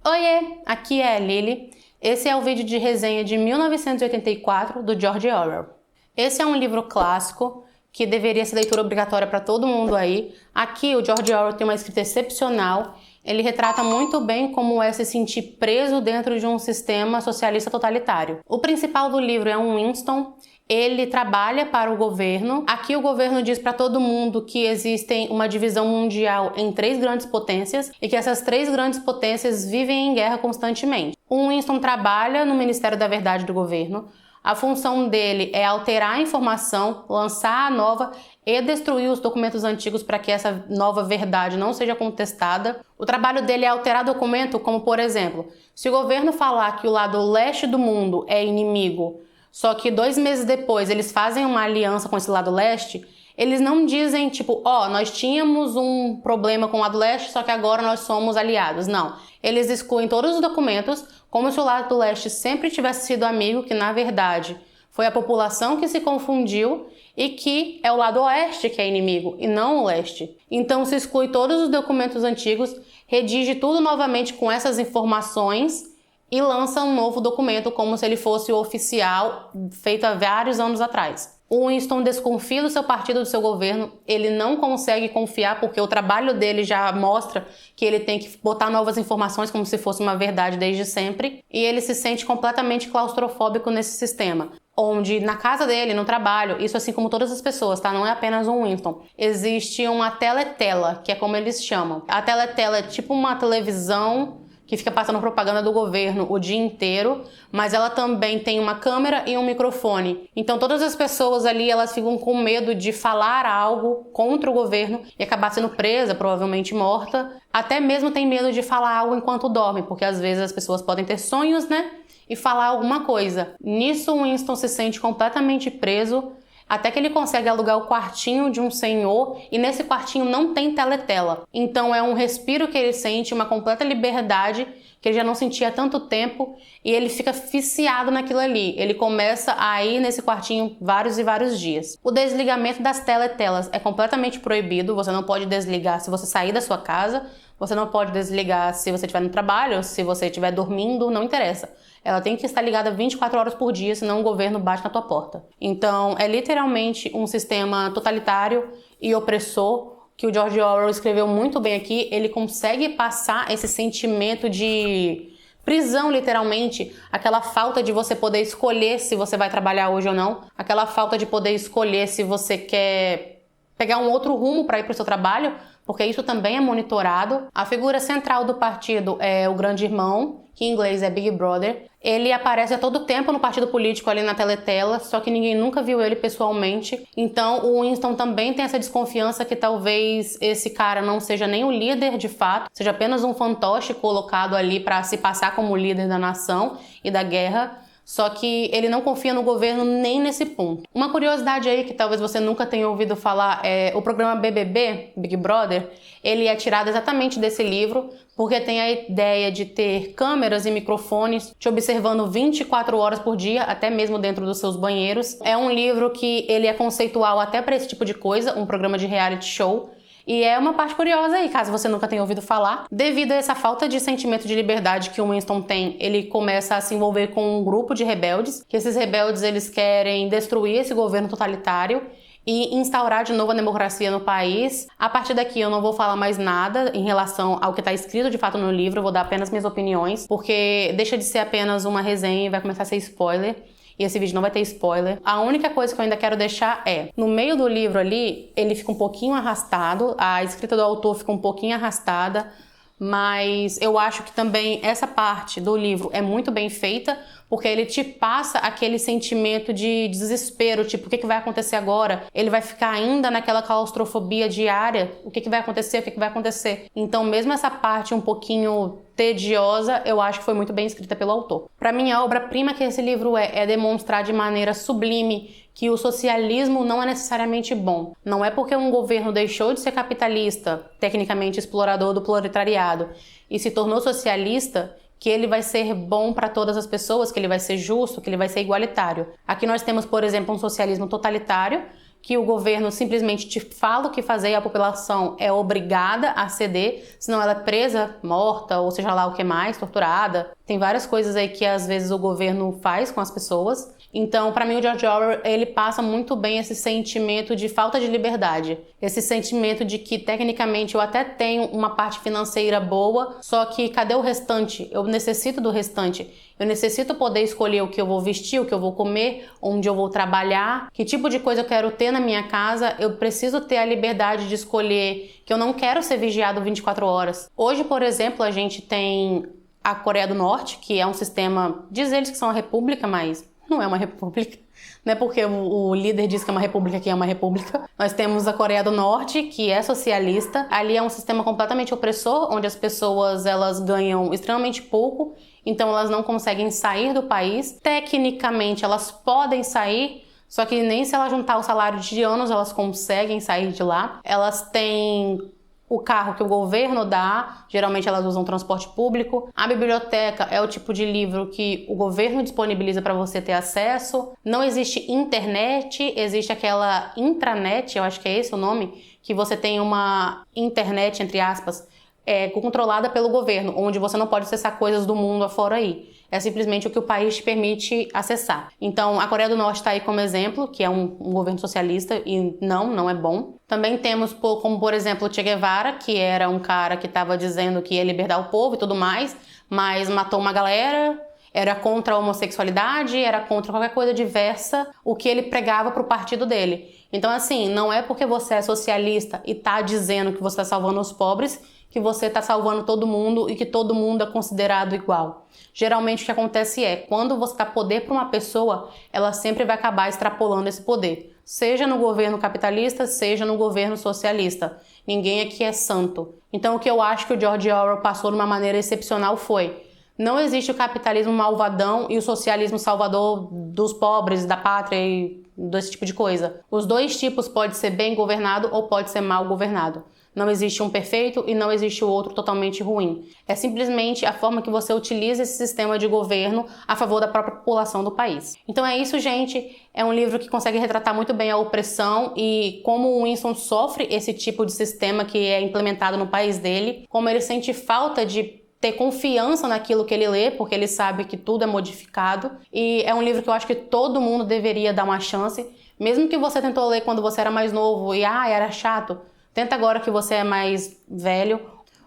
Oiê, aqui é a Lily. Esse é o vídeo de resenha de 1984 do George Orwell. Esse é um livro clássico que deveria ser leitura obrigatória para todo mundo aí. Aqui o George Orwell tem uma escrita excepcional. Ele retrata muito bem como é se sentir preso dentro de um sistema socialista totalitário. O principal do livro é um Winston. Ele trabalha para o governo. Aqui o governo diz para todo mundo que existem uma divisão mundial em 3 grandes potências e que essas 3 grandes potências vivem em guerra constantemente. O Winston trabalha no Ministério da Verdade do governo. A função dele é alterar a informação, lançar a nova e destruir os documentos antigos para que essa nova verdade não seja contestada. O trabalho dele é alterar documento, como por exemplo, se o governo falar que o lado leste do mundo é inimigo, só que 2 meses depois eles fazem uma aliança com esse lado leste, eles não dizem tipo, nós tínhamos um problema com o lado leste, só que agora nós somos aliados. Não. Eles excluem todos os documentos, como se o lado do leste sempre tivesse sido amigo, que na verdade foi a população que se confundiu e que é o lado oeste que é inimigo e não o leste. Então se exclui todos os documentos antigos, redige tudo novamente com essas informações e lança um novo documento como se ele fosse o oficial feito há vários anos atrás. O Winston desconfia do seu partido, do seu governo, ele não consegue confiar porque o trabalho dele já mostra que ele tem que botar novas informações como se fosse uma verdade desde sempre, e ele se sente completamente claustrofóbico nesse sistema, onde na casa dele, no trabalho, isso assim como todas as pessoas, tá? Não é apenas um Winston, existe uma teletela, que é como eles chamam. A teletela é tipo uma televisão que fica passando propaganda do governo o dia inteiro, mas ela também tem uma câmera e um microfone. Então todas as pessoas ali, elas ficam com medo de falar algo contra o governo e acabar sendo presa, provavelmente morta. Até mesmo tem medo de falar algo enquanto dorme, porque às vezes as pessoas podem ter sonhos, né? E falar alguma coisa. Nisso o Winston se sente completamente preso, até que ele consegue alugar o quartinho de um senhor e nesse quartinho não tem teletela. Então é um respiro que ele sente, uma completa liberdade que ele já não sentia há tanto tempo e ele fica viciado naquilo ali. Ele começa a ir nesse quartinho vários e vários dias. O desligamento das teletelas é completamente proibido, você não pode desligar se você sair da sua casa, você não pode desligar se você estiver no trabalho, se você estiver dormindo, não interessa. Ela tem que estar ligada 24 horas por dia, senão o governo bate na tua porta. Então, é literalmente um sistema totalitário e opressor que o George Orwell escreveu muito bem aqui. Ele consegue passar esse sentimento de prisão, literalmente, aquela falta de você poder escolher se você vai trabalhar hoje ou não, aquela falta de poder escolher se você quer pegar um outro rumo para ir para o seu trabalho, porque isso também é monitorado. A figura central do partido é o grande irmão, que em inglês é Big Brother. Ele aparece a todo tempo no partido político ali na teletela, só que ninguém nunca viu ele pessoalmente. Então o Winston também tem essa desconfiança que talvez esse cara não seja nem o líder de fato, seja apenas um fantoche colocado ali para se passar como líder da nação e da guerra. Só que ele não confia no governo nem nesse ponto. Uma curiosidade aí que talvez você nunca tenha ouvido falar é o programa BBB, Big Brother. Ele é tirado exatamente desse livro porque tem a ideia de ter câmeras e microfones te observando 24 horas por dia, até mesmo dentro dos seus banheiros. É um livro que ele é conceitual até para esse tipo de coisa, um programa de reality show. E é uma parte curiosa aí, caso você nunca tenha ouvido falar. Devido a essa falta de sentimento de liberdade que o Winston tem, ele começa a se envolver com um grupo de rebeldes, que esses rebeldes eles querem destruir esse governo totalitário e instaurar de novo a democracia no país. A partir daqui eu não vou falar mais nada em relação ao que está escrito de fato no livro, eu vou dar apenas minhas opiniões, porque deixa de ser apenas uma resenha e vai começar a ser spoiler. E esse vídeo não vai ter spoiler. A única coisa que eu ainda quero deixar é, no meio do livro ali, ele fica um pouquinho arrastado, a escrita do autor fica um pouquinho arrastada, mas eu acho que também essa parte do livro é muito bem feita, porque ele te passa aquele sentimento de desespero, tipo, o que vai acontecer agora? Ele vai ficar ainda naquela claustrofobia diária? O que vai acontecer? O que vai acontecer? Então, mesmo essa parte um pouquinho tediosa, eu acho que foi muito bem escrita pelo autor. Para mim, a obra-prima que esse livro é demonstrar de maneira sublime que o socialismo não é necessariamente bom. Não é porque um governo deixou de ser capitalista, tecnicamente explorador do proletariado, e se tornou socialista, que ele vai ser bom para todas as pessoas, que ele vai ser justo, que ele vai ser igualitário. Aqui nós temos, por exemplo, um socialismo totalitário, que o governo simplesmente te fala o que fazer e a população é obrigada a ceder, senão ela é presa, morta, ou seja lá o que mais, torturada. Tem várias coisas aí que às vezes o governo faz com as pessoas. Então, para mim, o George Orwell, ele passa muito bem esse sentimento de falta de liberdade. Esse sentimento de que, tecnicamente, eu até tenho uma parte financeira boa, só que cadê o restante? Eu necessito do restante. Eu necessito poder escolher o que eu vou vestir, o que eu vou comer, onde eu vou trabalhar, que tipo de coisa eu quero ter na minha casa. Eu preciso ter a liberdade de escolher que eu não quero ser vigiado 24 horas. Hoje, por exemplo, a gente tem a Coreia do Norte, que é um sistema, diz eles que são uma república, mas não é uma república. Não é porque o líder diz que é uma república que é uma república. Nós temos a Coreia do Norte, que é socialista. Ali é um sistema completamente opressor, onde as pessoas elas ganham extremamente pouco, então elas não conseguem sair do país. Tecnicamente elas podem sair, só que nem se ela juntar o salário de anos elas conseguem sair de lá. Elas têm o carro que o governo dá, geralmente elas usam transporte público. A biblioteca é o tipo de livro que o governo disponibiliza para você ter acesso. Não existe internet, existe aquela intranet, eu acho que é esse o nome, que você tem uma internet, entre aspas, controlada pelo governo, onde você não pode acessar coisas do mundo afora aí. É simplesmente o que o país te permite acessar. Então, a Coreia do Norte está aí como exemplo, que é um governo socialista e não é bom. Também temos como, por exemplo, Che Guevara, que era um cara que estava dizendo que ia libertar o povo e tudo mais, mas matou uma galera, era contra a homossexualidade, era contra qualquer coisa diversa, o que ele pregava para o partido dele. Então, assim, não é porque você é socialista e está dizendo que você está salvando os pobres que você está salvando todo mundo e que todo mundo é considerado igual. Geralmente o que acontece é, quando você dá poder para uma pessoa, ela sempre vai acabar extrapolando esse poder. Seja no governo capitalista, seja no governo socialista. Ninguém aqui é santo. Então o que eu acho que o George Orwell passou de uma maneira excepcional foi: não existe o capitalismo malvadão e o socialismo salvador dos pobres, da pátria e desse tipo de coisa. Os dois tipos podem ser bem governado ou pode ser mal governado. Não existe um perfeito e não existe o outro totalmente ruim. É simplesmente a forma que você utiliza esse sistema de governo a favor da própria população do país. Então é isso, gente. É um livro que consegue retratar muito bem a opressão e como o Winston sofre esse tipo de sistema que é implementado no país dele, como ele sente falta de ter confiança naquilo que ele lê, porque ele sabe que tudo é modificado. E é um livro que eu acho que todo mundo deveria dar uma chance. Mesmo que você tentou ler quando você era mais novo e era chato, tenta agora que você é mais velho.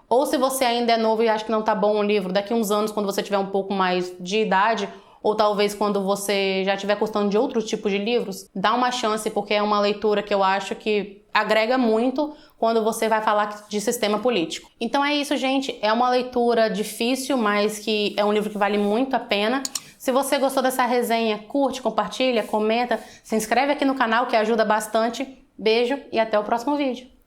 Ou se você ainda é novo e acha que não tá bom o livro, daqui uns anos, quando você tiver um pouco mais de idade, ou talvez quando você já estiver gostando de outros tipos de livros, dá uma chance, porque é uma leitura que eu acho que agrega muito quando você vai falar de sistema político. Então é isso, gente. É uma leitura difícil, mas que é um livro que vale muito a pena. Se você gostou dessa resenha, curte, compartilha, comenta, se inscreve aqui no canal que ajuda bastante. Beijo e até o próximo vídeo.